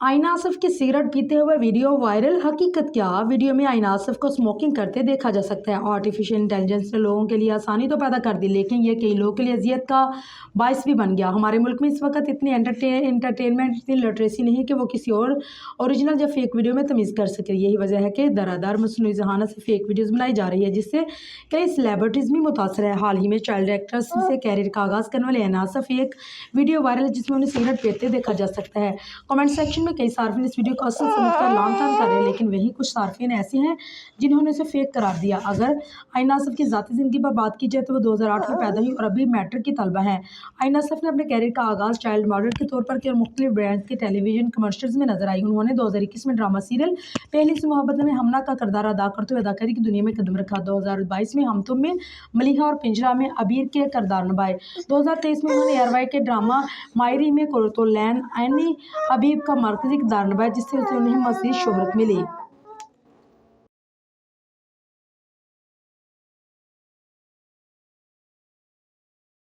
आईना आसिफ की सिगरेट पीते हुए वीडियो वायरल। हकीकत क्या? वीडियो में आईना आसिफ को स्मोकिंग करते देखा जा सकता है। आर्टिफिशियल इंटेलिजेंस ने लोगों के लिए आसानी तो पैदा कर दी, लेकिन ये कई लोगों के लिए अजियत का बायस भी बन गया। हमारे मुल्क में इस वक्त इतनी एंटरटेनमेंट, इतनी लिटरेसी नहीं है कि वो किसी और ओरिजिनल या फेक वीडियो में तमीज़ कर सके। यही वजह है कि दरादार मसनूई ज़हानत से फेक वीडियोज़ बनाई जा रही है, जिससे कई सेलिब्रिटीज़ भी मुतासर है। हाल ही में चाइल्ड एक्ट्रेस से कैरियर का आगाज़ करने वाले आईना आसिफ एक वीडियो वायरल है जिसमें उन्हें सिगरेट पीते देखा जा सकता है। कमेंट सेक्शन में कई सार्फिन इस वीडियो को असल समझकर लान-तान कर रहे हैं, लेकिन वहीं कुछ सार्फिन ऐसे हैं जिन्होंने इसे फेक करार दिया। अगर आईना आसिफ की ज़ाती ज़िंदगी पर बात की जाए तो वो 2008 में पैदा हुई और अभी मैट्रिक की तलबा हैं। आईना आसिफ ने अपने कैरियर का आगाज़ चाइल्ड मॉडल के तौर पर किया और मुख्तलिफ ब्रांड्स के टेलीविजन कमर्शियल्स में नजर आई। उन्होंने 2021 में ड्रामा सीरियल पहली से मोहब्बत में हमना का किरदार अदा करते हुए अदाकारी की दुनिया में कदम रखा। 2022 में हम तुम में मलिहा और पिंजरा में अबीर के किरदार निभाए। 2023 में उन्होंने एयरवाई के ड्रामा मायरी में कुर्तुलैन एनी हबीब का मरकजी किरदार निभाया, जिससे उन्हें मज़ीद शोहरत मिली।